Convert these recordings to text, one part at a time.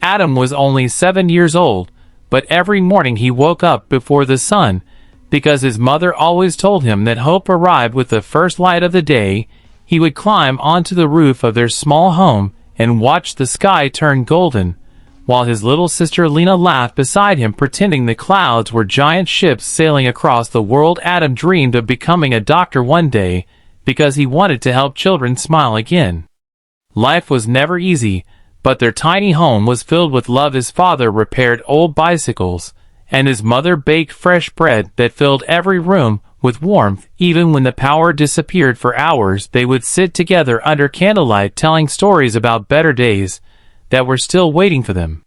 Adam was only 7 years old, but every morning he woke up before the sun, because his mother always told him that hope arrived with the first light of the day. He would climb onto the roof of their small home and watch the sky turn golden, while his little sister Lena laughed beside him, pretending the clouds were giant ships sailing across the world. Adam dreamed of becoming a doctor one day, because he wanted to help children smile again. Life was never easy, but their tiny home was filled with love. His father repaired old bicycles, and his mother baked fresh bread that filled every room with warmth. Even when the power disappeared for hours, they would sit together under candlelight telling stories about better days that were still waiting for them.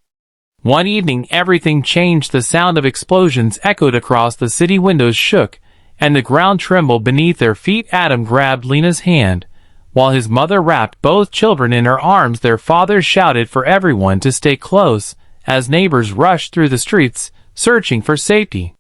One evening everything changed. The sound of explosions echoed across the city. Windows shook, and the ground trembled beneath their feet. Adam grabbed Lena's hand, while his mother wrapped both children in her arms. Their father shouted for everyone to stay close, as neighbors rushed through the streets, searching for safety.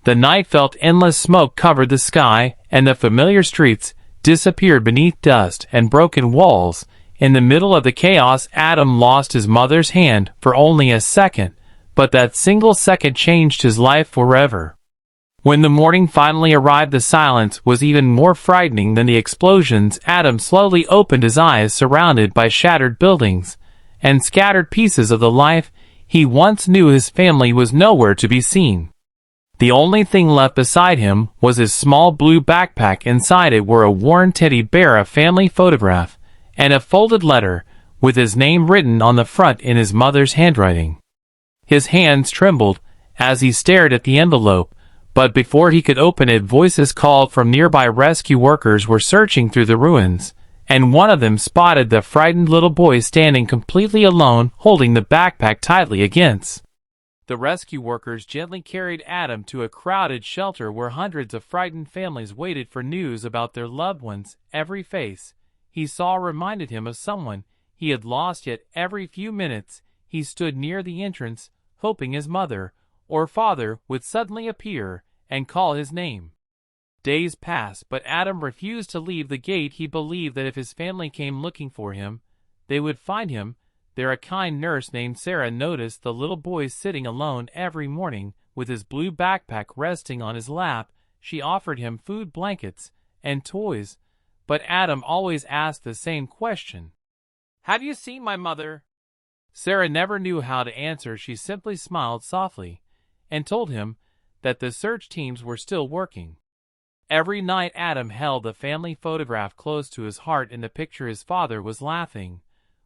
The night felt endless. Smoke covered the sky, and the familiar streets disappeared beneath dust and broken walls. In the middle of the chaos, Adam lost his mother's hand for only a second, but that single second changed his life forever. When the morning finally arrived, the silence was even more frightening than the explosions. Adam slowly opened his eyes, surrounded by shattered buildings and scattered pieces of the life he once knew. His family was nowhere to be seen. The only thing left beside him was his small blue backpack. Inside it were a worn teddy bear, a family photograph, and a folded letter with his name written on the front in his mother's handwriting. His hands trembled as he stared at the envelope, but before he could open it, voices called from nearby. Rescue workers were searching through the ruins, and one of them spotted the frightened little boy standing completely alone, holding the backpack tightly against. The rescue workers gently carried Adam to a crowded shelter where hundreds of frightened families waited for news about their loved ones. Every face he saw reminded him of someone he had lost, yet every few minutes he stood near the entrance, hoping his mother or father would suddenly appear and call his name. Days passed, but Adam refused to leave the gate. He believed that if his family came looking for him, they would find him there. A kind nurse named Sarah noticed the little boy sitting alone every morning with his blue backpack resting on his lap. She offered him food, blankets, and toys, but Adam always asked the same question: "Have you seen my mother?" Sarah never knew how to answer. She simply smiled softly and told him that the search teams were still working. Every night Adam held the family photograph close to his heart. In the picture, his father was laughing,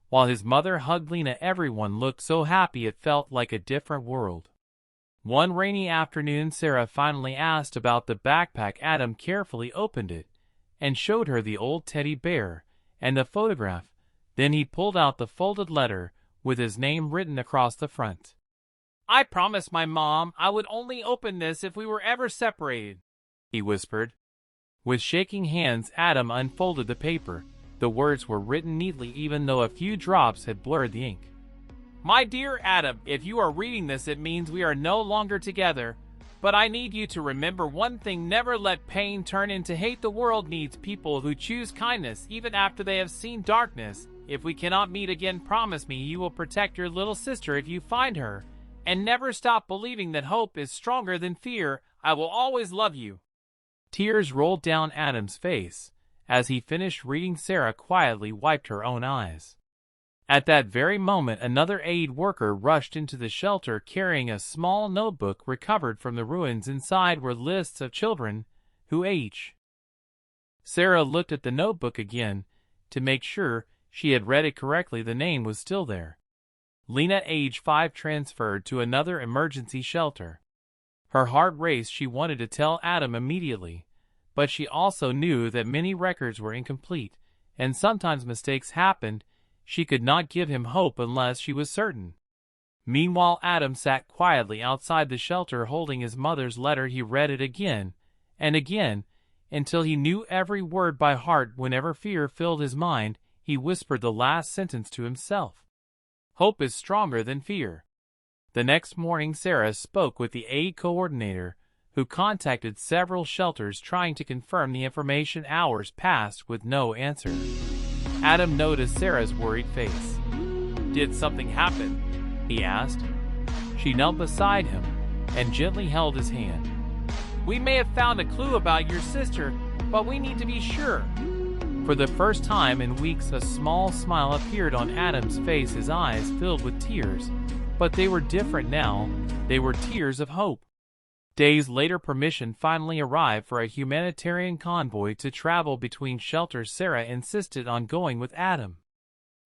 while his mother hugged Lena. Everyone looked so happy it felt like a different world. One rainy afternoon, Sarah finally asked about the backpack. Adam carefully opened it and showed her the old teddy bear and the photograph. Then he pulled out the folded letter with his name written across the front. "I promised my mom I would only open this if we were ever separated," he whispered. With shaking hands, Adam unfolded the paper. The words were written neatly, even though a few drops had blurred the ink. "My dear Adam, if you are reading this, it means we are no longer together. But I need you to remember one thing: never let pain turn into hate. The world needs people who choose kindness even after they have seen darkness. If we cannot meet again, promise me you will protect your little sister if you find her, and never stop believing that hope is stronger than fear. I will always love you." Tears rolled down Adam's face. As he finished reading, Sarah quietly wiped her own eyes. At that very moment, another aid worker rushed into the shelter carrying a small notebook recovered from the ruins. Inside were lists of children who age. Sarah looked at the notebook again to make sure she had read it correctly. The name was still there. Lena, age 5, transferred to another emergency shelter. Her heart raced. She wanted to tell Adam immediately, but she also knew that many records were incomplete, and sometimes mistakes happened. She could not give him hope unless she was certain. Meanwhile, Adam sat quietly outside the shelter holding his mother's letter. He read it again and again until he knew every word by heart. Whenever fear filled his mind, he whispered the last sentence to himself: "Hope is stronger than fear." The next morning, Sarah spoke with the aid coordinator, who contacted several shelters trying to confirm the information. Hours passed with no answer. Adam noticed Sarah's worried face. Did something happen? he asked. She knelt beside him and gently held his hand. "We may have found a clue about your sister, but we need to be sure." For the first time in weeks, a small smile appeared on Adam's face, his eyes filled with tears. But they were different now. They were tears of hope. Days later, permission finally arrived for a humanitarian convoy to travel between shelters. Sarah insisted on going with Adam.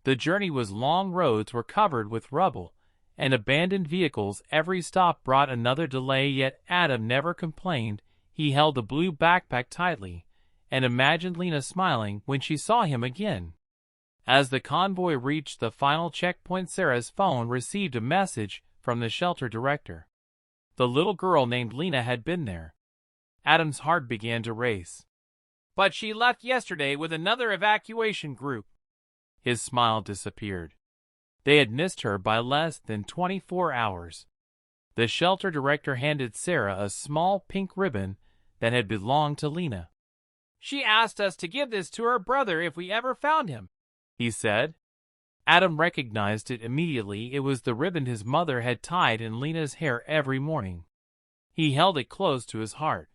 The journey was long. Roads were covered with rubble and abandoned vehicles. Every stop brought another delay, yet Adam never complained. He held the blue backpack tightly and imagined Lena smiling when she saw him again. As the convoy reached the final checkpoint, Sarah's phone received a message from the shelter director. The little girl named Lena had been there. Adam's heart began to race. "But she left yesterday with another evacuation group." His smile disappeared. They had missed her by less than 24 hours. The shelter director handed Sarah a small pink ribbon that had belonged to Lena. "She asked us to give this to her brother if we ever found him," he said. Adam recognized it immediately. It was the ribbon his mother had tied in Lena's hair every morning. He held it close to his heart.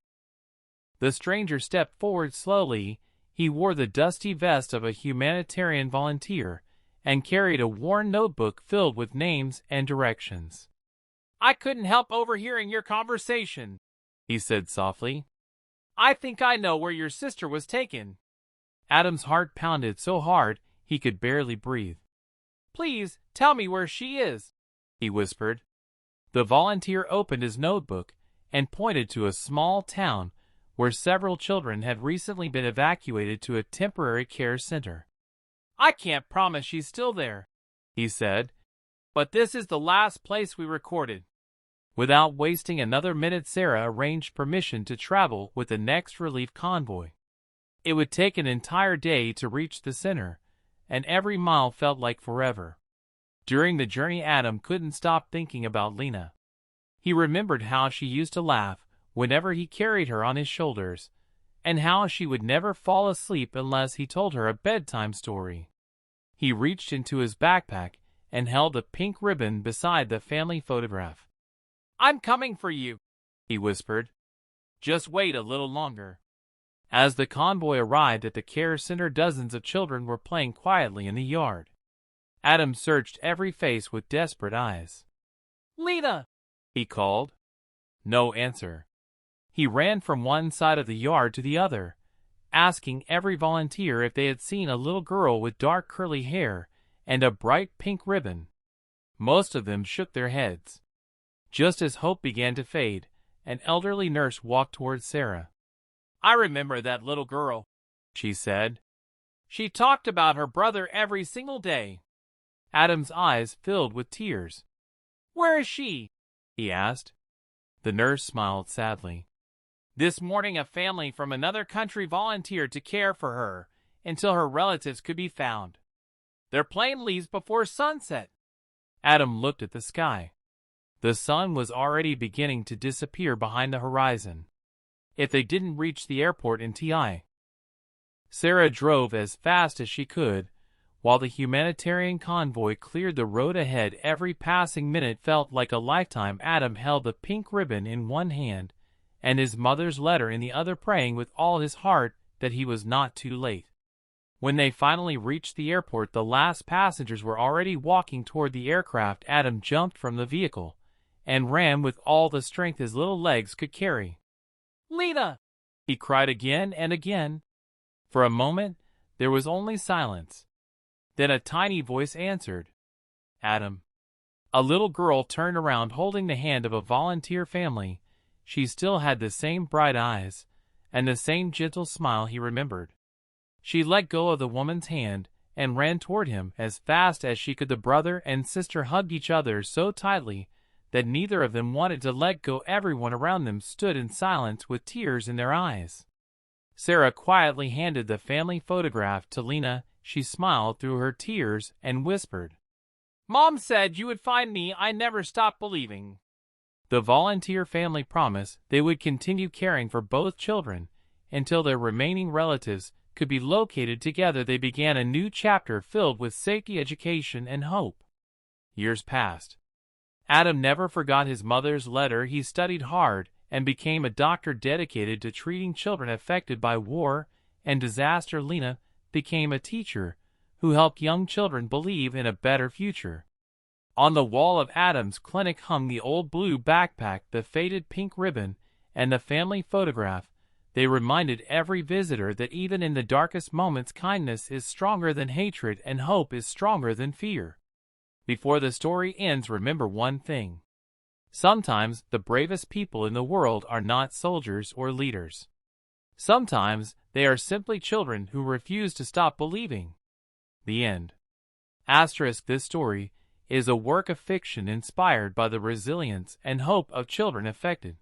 The stranger stepped forward slowly. He wore the dusty vest of a humanitarian volunteer and carried a worn notebook filled with names and directions. "I couldn't help overhearing your conversation," he said softly. "I think I know where your sister was taken." Adam's heart pounded so hard he could barely breathe. "Please tell me where she is," he whispered. The volunteer opened his notebook and pointed to a small town where several children had recently been evacuated to a temporary care center. "I can't promise she's still there," he said, "but this is the last place we recorded." Without wasting another minute, Sarah arranged permission to travel with the next relief convoy. It would take an entire day to reach the center, and every mile felt like forever. During the journey, Adam couldn't stop thinking about Lena. He remembered how she used to laugh whenever he carried her on his shoulders, and how she would never fall asleep unless he told her a bedtime story. He reached into his backpack and held a pink ribbon beside the family photograph. "I'm coming for you," he whispered. "Just wait a little longer." As the convoy arrived at the care center, dozens of children were playing quietly in the yard. Adam searched every face with desperate eyes. "Lena!" he called. No answer. He ran from one side of the yard to the other, asking every volunteer if they had seen a little girl with dark curly hair and a bright pink ribbon. Most of them shook their heads. Just as hope began to fade, an elderly nurse walked towards Sarah. "I remember that little girl," she said. "She talked about her brother every single day." Adam's eyes filled with tears. "Where is she?" he asked. The nurse smiled sadly. "This morning a family from another country volunteered to care for her until her relatives could be found. Their plane leaves before sunset." Adam looked at the sky. The sun was already beginning to disappear behind the horizon. If they didn't reach the airport in TI. Sarah drove as fast as she could, while the humanitarian convoy cleared the road ahead. Every passing minute felt like a lifetime. Adam held the pink ribbon in one hand and his mother's letter in the other, praying with all his heart that he was not too late. When they finally reached the airport, the last passengers were already walking toward the aircraft. Adam jumped from the vehicle and ran with all the strength his little legs could carry. "Lena!" he cried again and again. For a moment, there was only silence. Then a tiny voice answered, "Adam." A little girl turned around holding the hand of a volunteer family. She still had the same bright eyes and the same gentle smile he remembered. She let go of the woman's hand and ran toward him as fast as she could. The brother and sister hugged each other so tightly that neither of them wanted to let go. Everyone around them stood in silence with tears in their eyes. Sarah quietly handed the family photograph to Lena. She smiled through her tears and whispered, "Mom said you would find me. I never stopped believing." The volunteer family promised they would continue caring for both children until their remaining relatives could be located. Together they began a new chapter filled with safety, education, and hope. Years passed. Adam never forgot his mother's letter. He studied hard and became a doctor dedicated to treating children affected by war and disaster. Lena became a teacher who helped young children believe in a better future. On the wall of Adam's clinic hung the old blue backpack, the faded pink ribbon, and the family photograph. They reminded every visitor that even in the darkest moments, kindness is stronger than hatred and hope is stronger than fear. Before the story ends, remember one thing. Sometimes the bravest people in the world are not soldiers or leaders. Sometimes they are simply children who refuse to stop believing. The end. This story is a work of fiction inspired by the resilience and hope of children affected